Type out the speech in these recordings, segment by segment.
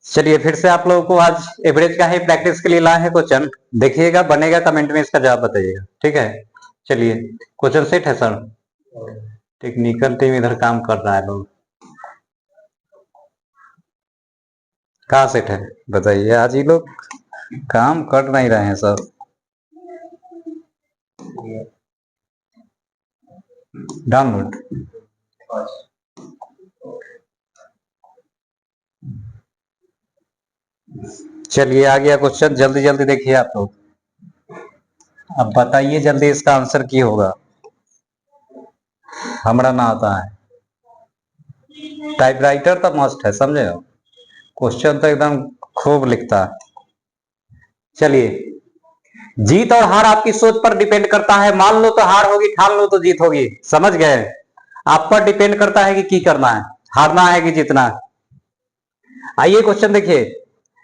चलिए फिर से आप लोगों को आज एवरेज का ही प्रैक्टिस के लिए लाए हैं क्वेश्चन। देखिएगा, बनेगा कमेंट में इसका जवाब बताइएगा, ठीक है। चलिए, क्वेश्चन सेट है सर? टेक्निकल टीम इधर काम कर रहा है, लोग कहाँ सेट है बताइए। आज ये लोग काम कर नहीं रहे हैं सर। डाउनलोड चलिए आ गया क्वेश्चन, जल्दी जल्दी देखिए आप लोग। अब बताइए जल्दी इसका आंसर की होगा। हमारा ना आता है, टाइपराइटर तो मस्ट है, समझे हो। क्वेश्चन तो एकदम खूब लिखता है। चलिए, जीत और हार आपकी सोच पर डिपेंड करता है। मान लो तो हार होगी, ठान लो तो जीत होगी। समझ गए? आप पर डिपेंड करता है कि की करना है, हारना है कि जीतना है। आइए क्वेश्चन देखिए।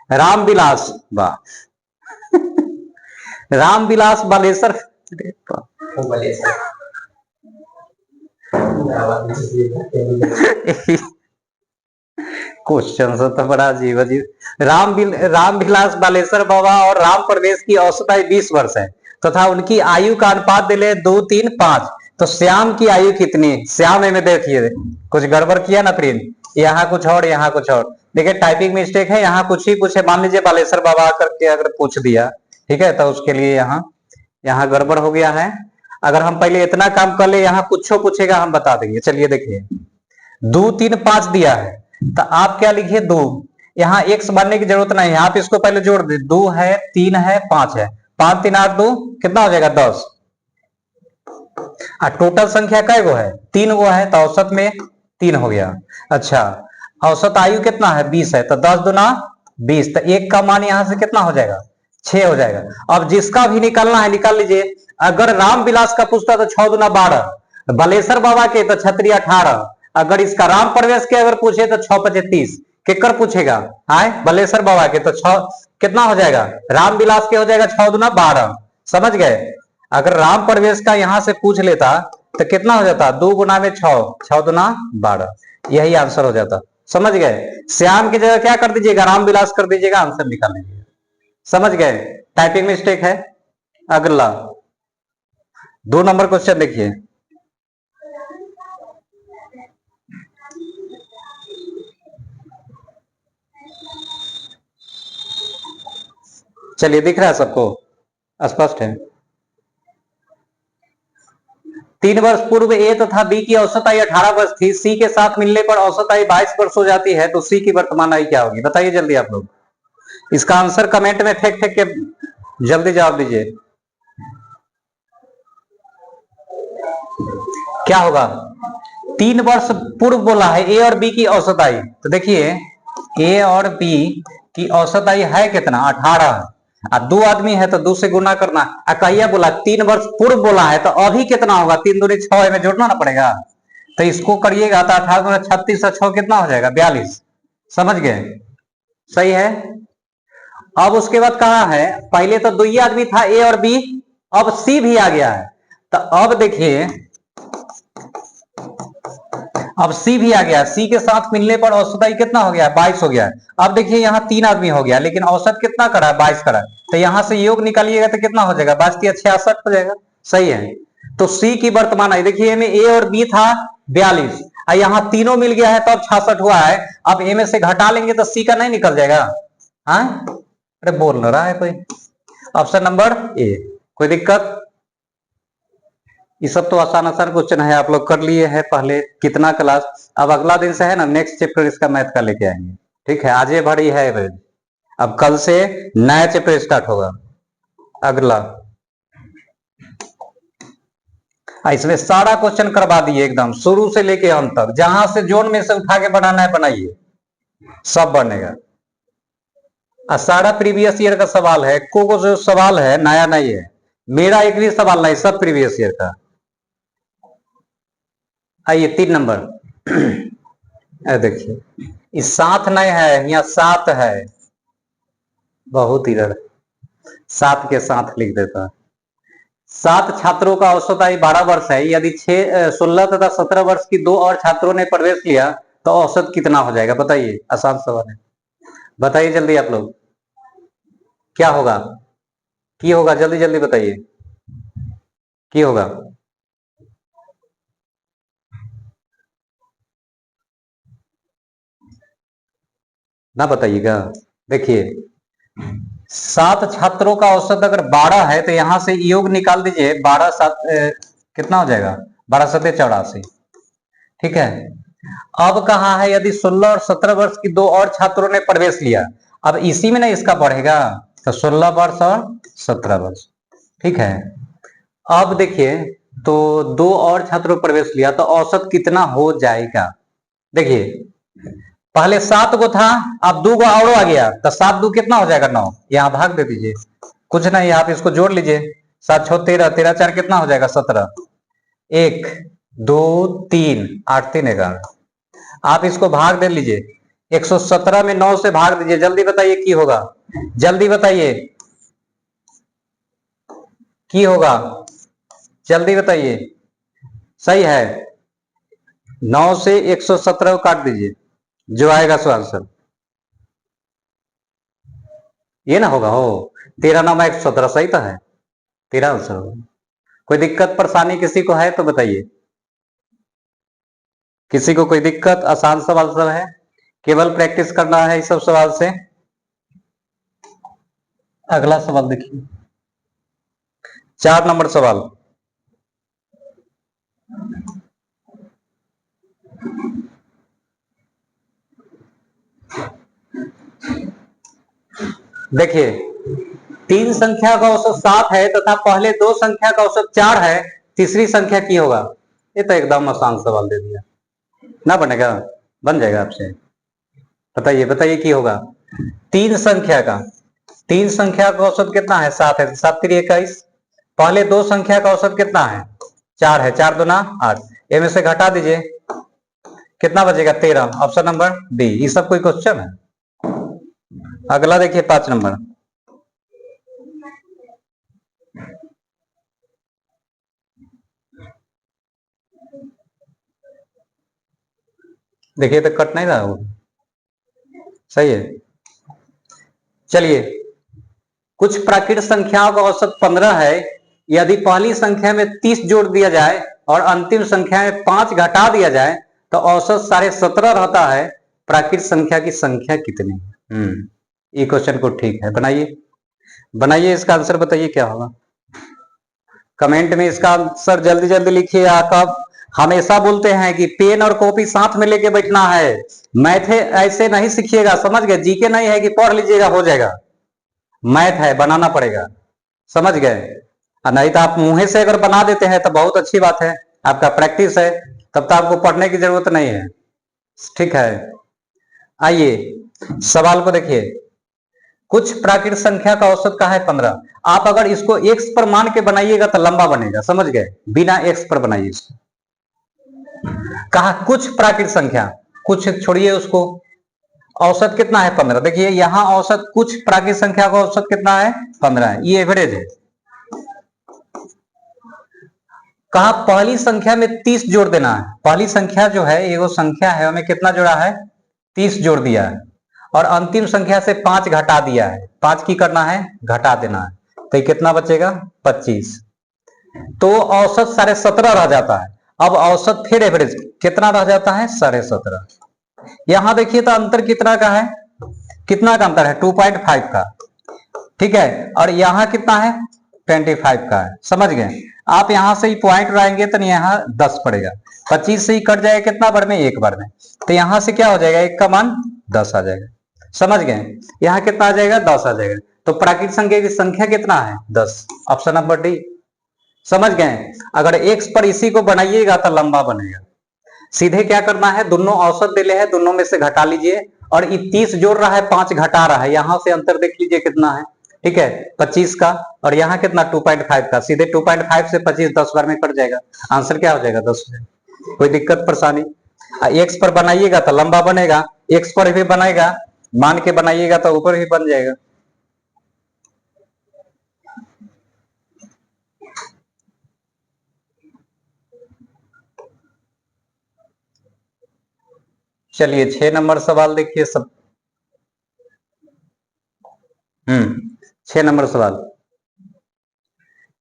रामविलास रामविलास बालेसर क्वेश्चन तो बड़ा अजीब अजीब। रामविलास बालेश्वर बाबा और राम प्रवेश की औसत आयु 20 वर्ष है तथा उनकी आयु का अनुपात दे ले 2, 3, 5। तो श्याम की आयु कितनी? श्याम में देखिए कुछ गड़बड़ किया ना प्रिंट, यहाँ कुछ और यहाँ कुछ और। देखिए टाइपिंग मिस्टेक है, यहाँ कुछ ही कुछ है। मान लीजिए बालेश्वर बाबा करके अगर पूछ दिया, ठीक है, तो उसके लिए यहाँ गड़बड़ हो गया है। अगर हम पहले इतना काम कर ले, यहाँ कुछ पूछेगा हम बता देंगे। चलिए देखिए, 2, 3, 5 दिया है तो आप क्या लिखिए 2। यहाँ x बनने की जरूरत नहीं है, आप इसको पहले जोड़ दे। 2 है, 3 है, 5 है। 5, 3, 8, 2 कितना हो जाएगा? 10। टोटल संख्या कै गो है? 3 गो है, तो औसत में 3 हो गया। अच्छा, औसत आयु कितना है? 20 है, तो 10 दूना 20। तो 1 का मान यहां से कितना हो जाएगा? 6 हो जाएगा। अब जिसका भी निकालना है निकाल लीजिए। अगर रामविलास का पूछता तो 6 दूना 12, बालेश्वर बाबा के तो 36 18। अगर इसका राम प्रवेश के अगर पूछे तो 6, 25, 30। केकर पूछेगा? आए बालेश्वर बाबा के तो 6 कितना हो जाएगा? रामविलास के हो जाएगा 6 दूना 12। समझ गए? अगर राम प्रवेश का यहां से पूछ लेता तो कितना हो जाता? 2 गुना में 6, 6 दूना 12। यही आंसर हो जाता। समझ गए? श्याम की जगह क्या कर दीजिएगा? रामविलास कर दीजिएगा, आंसर निकाल लीजिएगा। समझ गए? टाइपिंग मिस्टेक है। अगला 2 नंबर क्वेश्चन देखिए। चलिए, दिख रहा है सबको? स्पष्ट है? 3 वर्ष पूर्व ए तथा बी की औसत आयु 18 वर्ष थी। सी के साथ मिलने पर औसत आयु 22 वर्ष हो जाती है, तो सी की वर्तमान आयु क्या होगी? बताइए जल्दी आप लोग। इसका आंसर कमेंट में फेंक फेंक के जल्दी जवाब दीजिए। क्या होगा? 3 वर्ष पूर्व बोला है, ए और बी की औसत आयु। तो देखिए, ए और बी की औसत आयु है कितना? 18। 2 आदमी है तो 2 से गुना करना। कहिया बोला? 3 वर्ष पूर्व बोला है, तो अभी कितना होगा? 3 दूनी 6 में जोड़ना ना पड़ेगा। तो इसको करिएगा तो 18 दूनी 36 और 6 कितना हो जाएगा? 42। समझ गए? सही है। अब उसके बाद कहा है, पहले तो 2 ही आदमी था, ए और बी, अब सी भी आ गया है। तो अब देखिए, अब सी भी आ गया। सी के साथ मिलने पर औसत आयु कितना हो गया? 22 हो गया। अब देखिए, यहाँ 3 आदमी हो गया, लेकिन औसत कितना करा? 22 करा। तो यहां से योग निकालिएगा तो कितना हो जाएगा? 22 या 66 हो जाएगा। सही है। तो सी की वर्तमान आयु देखिए, में ए और बी था 42, यहाँ तीनों मिल गया है तो अब 66 हुआ है। अब ए में से घटा लेंगे तो सी का नहीं निकल जाएगा? हाँ, अरे बोल रहा है कोई? Option number A. कोई दिक्कत? ये सब तो आसान आसान क्वेश्चन है, आप लोग कर लिए हैं पहले कितना क्लास। अब अगला दिन से है ना, नेक्स्ट चैप्टर इसका मैथ का लेके आएंगे, ठीक है। आज ये भरी है, अब कल से नया चैप्टर स्टार्ट होगा। अगला इसमें सारा क्वेश्चन करवा दिए एकदम शुरू से लेके अंत तक। जहां से जोन में से उठा के बनाना है बनाइए, सब बनेगा। सारा प्रीवियस ईयर का सवाल है। को जो सवाल है नया नहीं है, मेरा एक भी सवाल नहीं, सब प्रीवियस ईयर का। आइए 3 नंबर। देखिए, इस 7 नहीं है, यहाँ 7 है। बहुत इधर 7 के साथ लिख देता। 7 छात्रों का औसत आयु 12 वर्ष है। यदि 16 तथा 17 वर्ष की 2 और छात्रों ने प्रवेश लिया तो औसत कितना हो जाएगा? बताइए, आसान सवाल है। बताइए जल्दी आप लोग, क्या होगा? की होगा, जल्दी जल्दी बताइए, की होगा? ना बताइएगा। देखिए, 7 छात्रों का औसत अगर 12 है तो यहां से योग निकाल दीजिए, 12 7 कितना हो जाएगा? 12 7 84। ठीक है। अब कहा है यदि 16 और 17 वर्ष की दो और छात्रों ने प्रवेश लिया, अब इसी में ना इसका बढ़ेगा, तो 16 वर्ष और 17 वर्ष। ठीक है। अब देखिए, तो दो और छात्रों ने प्रवेश लिया तो औसत कितना हो जाएगा? देखिए, पहले 7 को था, अब 2 को और आ गया, तो 7 2 कितना हो जाएगा? 9। यहाँ भाग दे दीजिए, कुछ नहीं, आप इसको जोड़ लीजिए। 7 6 13, 13 4 कितना हो जाएगा? 17। 1 2 3 8 3 11। आप इसको भाग दे लीजिए, 117 में 9 से भाग दीजिए, जल्दी बताइए की होगा? जल्दी बताइए की होगा, जल्दी बताइए। सही है, 9 से 117 को काट दीजिए, जो आएगा सो आंसर ये ना होगा। हो 13 9 117 सही तो है, 13 आंसर होगा। कोई दिक्कत परेशानी किसी को है तो बताइए, किसी को कोई दिक्कत? आसान सवाल सब है, केवल प्रैक्टिस करना है इस सब सवाल से। अगला सवाल देखिए, 4 नंबर सवाल। देखिए, 3 संख्या का औसत 7 है तथा पहले 2 संख्या का औसत 4 है, तीसरी संख्या की होगा? ये तो एकदम आसान सवाल दे दिया, ना बनेगा? बन जाएगा आपसे, बताइए बताइए की होगा? 3 संख्या का औसत कितना है? 7 है, 7 3 21। पहले 2 संख्या का औसत कितना है? 4 है, 4 2 8। इनमें से घटा दीजिए, कितना बचेगा? 13। Option number D. ये सब कोई क्वेश्चन है? अगला देखिए, 5 नंबर। देखिए तो कट नहीं रहा वो, सही है। चलिए, कुछ प्राकृत संख्याओं का औसत 15 है, यदि पहली संख्या में 30 जोड़ दिया जाए और अंतिम संख्या में 5 घटा दिया जाए तो औसत 17.5 रहता है, प्राकृत संख्या की संख्या कितनी? ये क्वेश्चन को ठीक है, बनाइए बनाइए, इसका आंसर बताइए क्या होगा? कमेंट में इसका आंसर जल्दी जल्दी लिखिए। आप हमेशा बोलते हैं कि पेन और कॉपी साथ में लेके बैठना है, मैथ ऐसे नहीं सीखिएगा, समझ गए? जीके नहीं है कि पढ़ लीजिएगा हो जाएगा, मैथ है, बनाना पड़ेगा, समझ गए? नहीं तो आप मुंह से अगर बना देते हैं तो बहुत अच्छी बात है, आपका प्रैक्टिस है, तब तो आपको पढ़ने की जरूरत नहीं है। ठीक है, आइए सवाल को देखिए। कुछ प्राकृत संख्या का औसत का है 15। आप अगर इसको एक्स पर मान के बनाइएगा तो लंबा बनेगा, समझ गए? बिना एक्स पर बनाइए इसको। कहा कुछ प्राकृत संख्या, कुछ छोड़िए उसको, औसत कितना है? 15। देखिए यहां औसत, कुछ प्राकृत संख्या का औसत कितना है? 15 है, ये एवरेज है। कहा पहली संख्या में 30 जोड़ देना है, पहली संख्या जो है ये वो संख्या है, हमें कितना जोड़ा है? 30 जोड़ दिया है, और अंतिम संख्या से 5 घटा दिया है, 5 की करना है घटा देना है, तो ये कितना बचेगा? 25। तो औसत 17.5 रह जाता है। अब औसत फिर एवरेज कितना रह जाता है? 17.5। यहां देखिए तो अंतर कितना का है? कितना का अंतर है? 2.5 का। ठीक है, और यहां कितना है? 25 का है, समझ गए? आप यहां से ही पॉइंट उड़ाएंगे तो यहाँ 10 पड़ेगा, 25 से ही कट जाएगा कितना बार में? एक बार में, तो यहां से क्या हो जाएगा? एक का मान 10 आ जाएगा, समझ गए? यहाँ कितना आ जाएगा? 10 आ जाएगा। तो प्राकृत संख्या की संख्या कितना है? 10। ऑप्शन नंबर डी, समझ गए? अगर एक्स पर इसी को बनाइएगा तो लंबा बनेगा। सीधे क्या करना है, दोनों औसत दिले हैं, दोनों में से घटा लीजिए, और ये 30 जोड़ रहा है, 5 घटा रहा है, यहां से अंतर देख लीजिए कितना है। ठीक है, 25 का, और यहाँ कितना? 2.5 का। सीधे 2.5 से 25 10 बार में कट जाएगा, आंसर क्या हो जाएगा? 10। कोई दिक्कत परेशानी? एक्स पर बनाइएगा तो लंबा बनेगा, एक्स पर भी बनेगा, मान के बनाइएगा तो ऊपर भी बन जाएगा। चलिए 6 नंबर सवाल देखिए सब। 6 नंबर सवाल।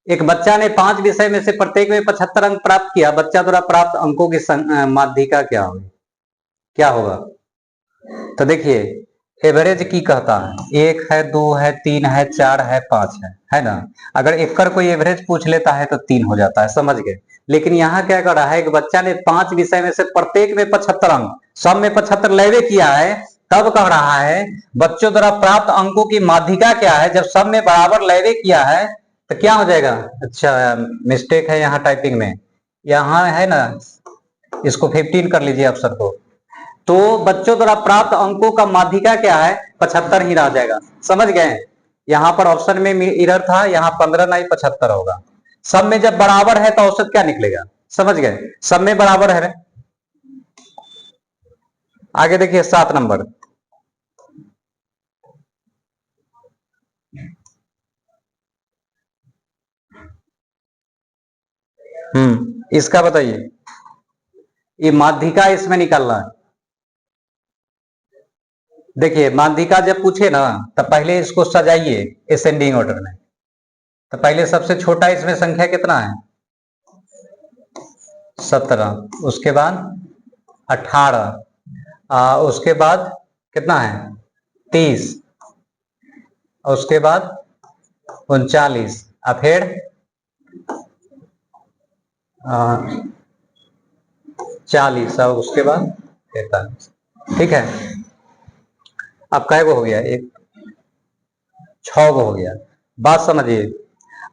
एक बच्चा ने 5 विषय में से प्रत्येक में 75 अंक प्राप्त किया। बच्चा द्वारा प्राप्त अंकों की माध्यिका क्या होगी, क्या होगा? तो देखिए, एवरेज की कहता है, 1 है, 2 है, 3 है, 4 है, 5 है ना। अगर एकर कोई एवरेज पूछ लेता है तो 3 हो जाता है, समझ गए। लेकिन यहाँ क्या कर रहा है, एक बच्चा ने 5 विषय में से प्रत्येक में 75 अंक, सब में 75 लेवे किया है, तब कह रहा है बच्चों द्वारा प्राप्त अंकों की माध्यिका क्या है। जब सब में बराबर लेवे किया है तो क्या हो जाएगा? अच्छा, मिस्टेक है यहाँ टाइपिंग में, यहाँ है ना, इसको 15 कर लीजिए अक्षर को। तो बच्चों द्वारा प्राप्त अंकों का माध्यिका क्या है? 75 ही रह जाएगा, समझ गए। यहाँ पर ऑप्शन में इरर था, यहाँ 15 नहीं 75 होगा। सब में जब बराबर है तो औसत क्या निकलेगा, समझ गए, सब में बराबर है। आगे देखिए 7 नंबर। इसका बताइए, ये माध्यिका इसमें निकालना है। देखिए, माध्यिका जब पूछे ना तब पहले इसको सजाइए असेंडिंग ऑर्डर में। तो पहले सबसे छोटा इसमें संख्या कितना है? 17। उसके बाद 18, उसके बाद कितना है? 30, उसके बाद 39, और फिर 40, और उसके बाद 43। ठीक है, अब कै गो हो गया? एक, 6 गो हो गया। बात समझिए,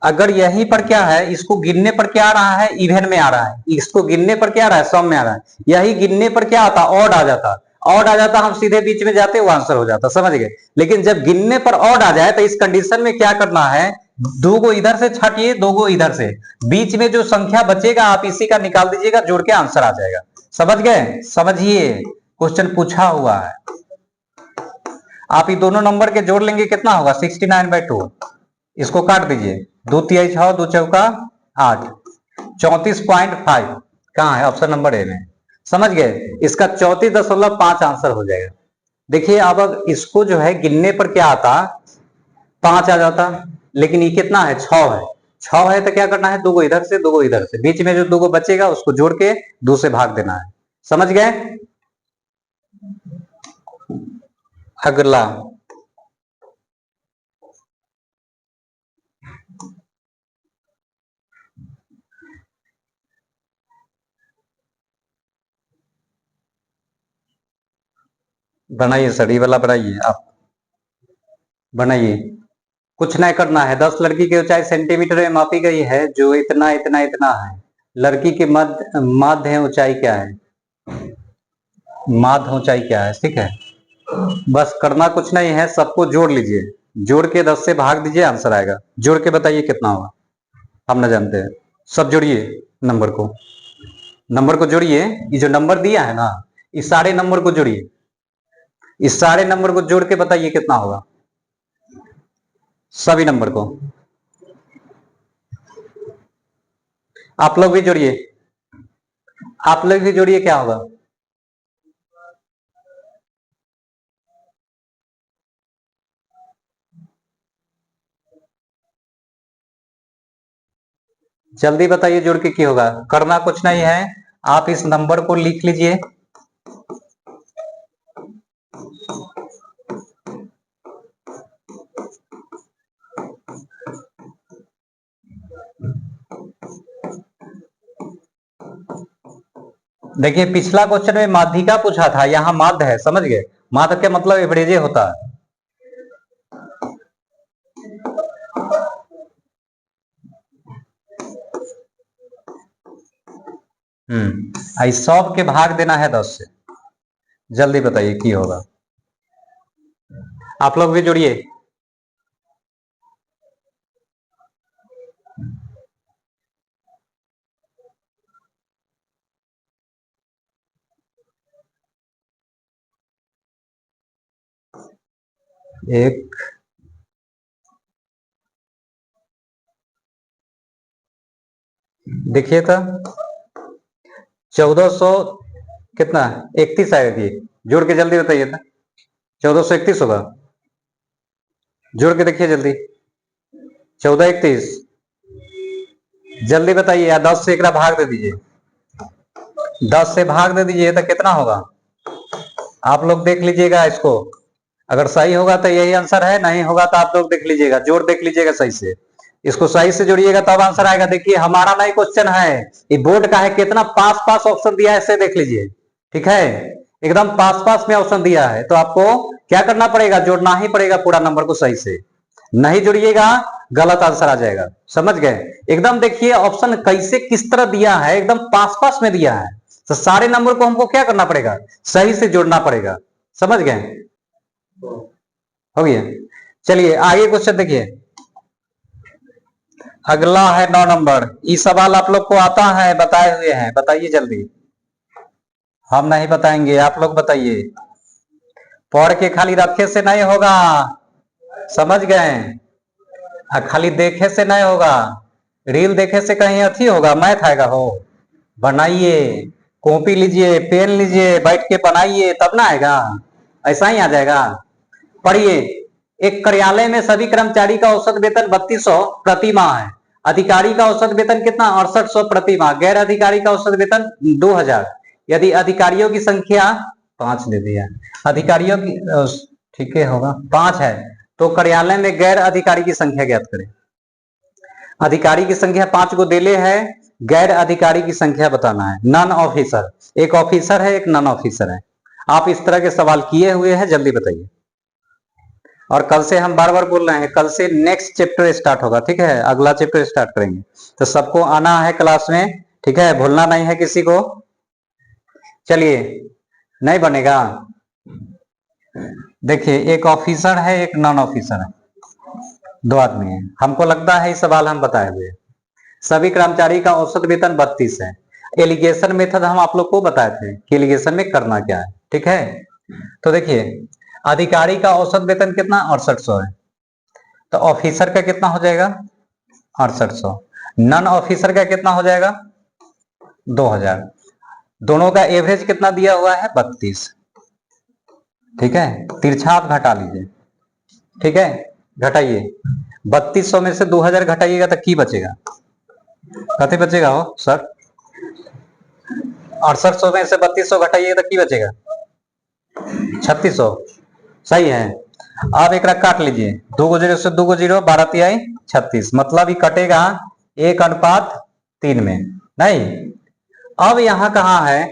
अगर यहीं पर क्या है, इसको गिनने पर क्या आ रहा है? इवन में आ रहा है। इसको गिनने पर क्या आ रहा है? सम में आ रहा है। यही गिनने पर क्या आता? ऑड आ जाता। ऑड आ जाता, हम सीधे बीच में जाते, वो आंसर हो जाता, समझ गए। लेकिन जब गिनने पर ऑड आ जाए तो इस कंडीशन में क्या करना है? 2 गो इधर से छाटिए, 2 गो इधर से, बीच में जो संख्या बचेगा आप इसी का निकाल दीजिएगा, जोड़ के आंसर आ जाएगा, समझ गए। समझिए, क्वेश्चन पूछा हुआ है। आप ये दोनों नंबर के जोड़ लेंगे, कितना होगा? 69/2। इसको काट दीजिए, 2 तिहाई 6, 2 चौका 8, 34.5 कहाँ है? ऑप्शन नंबर ए में, समझ गए। इसका 34.5 आंसर हो जाएगा। देखिए, अब इसको जो है गिनने पर क्या आता? 5 आ जाता, लेकिन ये कितना है? 6 है। 6 है तो क्या करना है? 2 गो इधर से, 2 गो इधर से, बीच में जो 2 गो बचेगा उसको जोड़ के 2 से भाग देना है, समझ गए। अगला, बनाइए, सड़ी वाला बनाइए, आप बनाइए। कुछ नहीं करना है। 10 लड़की की ऊंचाई सेंटीमीटर में मापी गई है, जो इतना इतना इतना है। लड़की की माध्य ऊंचाई क्या है? माध्य ऊंचाई क्या है? ठीक है, बस करना कुछ नहीं है, सबको जोड़ लीजिए, जोड़ के 10 से भाग दीजिए, आंसर आएगा। जोड़ के बताइए कितना होगा, हम ना जानते हैं। सब जोड़िए, नंबर को जोड़िए। ये जो नंबर दिया है ना, इस सारे नंबर को जोड़िए, इस सारे नंबर को जोड़ के बताइए कितना होगा, सभी नंबर को। आप लोग भी जोड़िए, आप लोग भी जोड़िए, क्या होगा? जल्दी बताइए, जोड़ के क्या होगा। करना कुछ नहीं है, आप इस नंबर को लिख लीजिए, देखिए पिछला क्वेश्चन में माध्यिका पूछा था, यहाँ माध्य है, समझ गए। माध्य के मतलब एवरेजे होता है। आई सब के भाग देना है 10 से। जल्दी बताइए की होगा, आप लोग भी जोड़िए। एक, देखिए तो 1400 कितना, 31 आएगी। जोड़ के जल्दी बताइए था, 1431 होगा। जोड़ के देखिए जल्दी। 14 31, जल्दी बताइए यार। 10 से एक भाग दे दीजिए, 10 से भाग दे दीजिए तो कितना होगा? आप लोग देख लीजिएगा इसको, अगर सही होगा तो यही आंसर है, नहीं होगा तो आप लोग देख लीजिएगा, जोड़ देख लीजिएगा सही से। इसको सही से जोड़िएगा तब आंसर आएगा। देखिए हमारा नया क्वेश्चन है, ये बोर्ड का है, कितना पास पास ऑप्शन दिया है इसे देख लीजिए। ठीक है, एकदम पास पास में ऑप्शन दिया है, तो आपको क्या करना पड़ेगा? जोड़ना ही पड़ेगा पूरा नंबर को सही से, नहीं जोड़िएगा गलत आंसर आ जाएगा। समझ गए? एकदम देखिए ऑप्शन कैसे किस तरह दिया है, एकदम पास पास में दिया है, तो सारे नंबर को हमको क्या करना पड़ेगा? सही से जोड़ना पड़ेगा। समझ गए? हो गया। चलिए आगे क्वेश्चन देखिए, अगला है 9 नंबर। ये सवाल आप लोग को आता है, बताए हुए हैं, बताइए जल्दी। हम नहीं बताएंगे, आप लोग बताइए। पढ़ के खाली रखे से नहीं होगा, समझ गए? खाली देखे से नहीं होगा, रील देखे से कहीं अथी होगा, मैथ आएगा हो? बनाइए, कॉपी लीजिए, पेन लीजिए, बैठ के बनाइए, तब ना आएगा, ऐसा ही आ जाएगा। पढ़िए, एक कार्यालय में सभी कर्मचारी का औसत वेतन 3200 प्रति माह है। अधिकारी का औसत वेतन कितना? 6800 प्रति माह। गैर अधिकारी का औसत वेतन 2000। यदि अधिकारियों की संख्या 5 दे दिया, अधिकारियों की ठीक है होगा 5 है, तो कार्यालय में गैर अधिकारी की संख्या ज्ञात करें। अधिकारी की संख्या 5 को देले है, गैर अधिकारी की संख्या बताना है। नॉन ऑफिसर, एक ऑफिसर है एक नॉन ऑफिसर है। आप इस तरह के सवाल किए हुए हैं, जल्दी बताइए। और कल से हम बार बार बोल रहे हैं, कल से नेक्स्ट चैप्टर स्टार्ट होगा, ठीक है? अगला चैप्टर स्टार्ट करेंगे, तो सबको आना है क्लास में, ठीक है? भूलना नहीं है किसी को। चलिए, नहीं बनेगा? देखिए एक ऑफिसर है एक नॉन ऑफिसर है, 2 आदमी है। हमको लगता है ये सवाल हम बताए हुए। सभी कर्मचारी का औसत वेतन 32 है। एलिगेशन मेथड हम आप लोग को बताए थे कि एलिगेशन में करना क्या है, ठीक है? तो देखिए अधिकारी का औसत वेतन कितना? 6800 है, तो ऑफिसर का कितना हो जाएगा? 6800। नॉन ऑफिसर का कितना हो जाएगा? 2000। दोनों का एवरेज कितना दिया हुआ है? 32। ठीक है, तिरछा आप घटा लीजिए, ठीक है? घटाइए, 3200 में से 2000 घटाइएगा तो की बचेगा? कते बचेगा हो सर? 6800 में से 3200 घटाइएगा तो की बचेगा? 3600। सही है। अब एक काट लीजिए, 2 को 0 से 2 को 0, 12 तिहाई 36, मतलब ये कटेगा 1:3 में। नहीं, अब यहां कहा है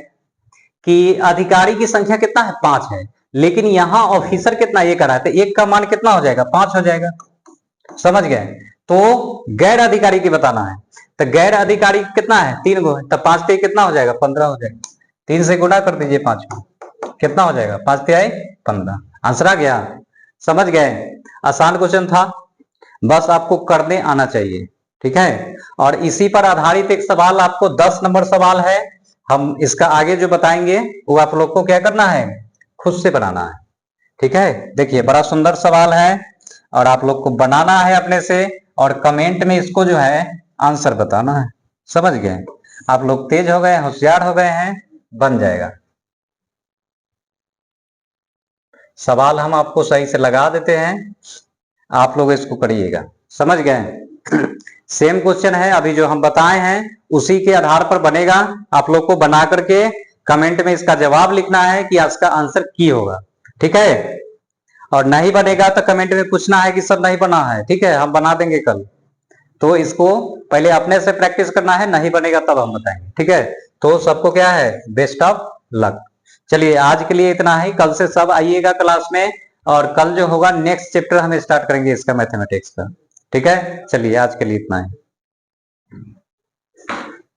कि अधिकारी की संख्या कितना है? 5 है, लेकिन यहां ऑफिसर कितना? 1 आ रहा है, तो 1 का मान कितना हो जाएगा? 5 हो जाएगा। समझ गए? तो गैर अधिकारी की बताना है, तो गैर अधिकारी कितना है? 3 गो है, तो 5 पे कितना हो जाएगा? 15 हो जाएगा। 3 से गुणा कर दीजिए 5 को, कितना हो जाएगा? 5 तिहाई 15। आंसर आ गया? समझ गए? आसान क्वेश्चन था, बस आपको करने आना चाहिए, ठीक है? और इसी पर आधारित एक सवाल, आपको 10 नंबर सवाल है, हम इसका आगे जो बताएंगे वो आप लोग को क्या करना है? खुद से बनाना है, ठीक है? देखिए बड़ा सुंदर सवाल है और आप लोग को बनाना है अपने से, और कमेंट में इसको जो है आंसर बताना है। समझ गए? आप लोग तेज हो गए, होशियार हो गए हैं, बन जाएगा। सवाल हम आपको सही से लगा देते हैं, आप लोग इसको करिएगा। समझ गए? सेम क्वेश्चन है अभी जो हम बताए हैं, उसी के आधार पर बनेगा। आप लोग को बना करके कमेंट में इसका जवाब लिखना है कि इसका आंसर की होगा, ठीक है? और नहीं बनेगा तो कमेंट में पूछना है कि सर नहीं बना है, ठीक है? हम बना देंगे कल। तो इसको पहले अपने से प्रैक्टिस करना है, नहीं बनेगा तब हम बताएंगे, ठीक है? तो सबको क्या है? Best of luck. चलिए आज के लिए इतना ही, कल से सब आइएगा क्लास में, और कल जो होगा नेक्स्ट चैप्टर हम स्टार्ट करेंगे इसका, मैथमेटिक्स का, ठीक है? चलिए आज के लिए इतना ही।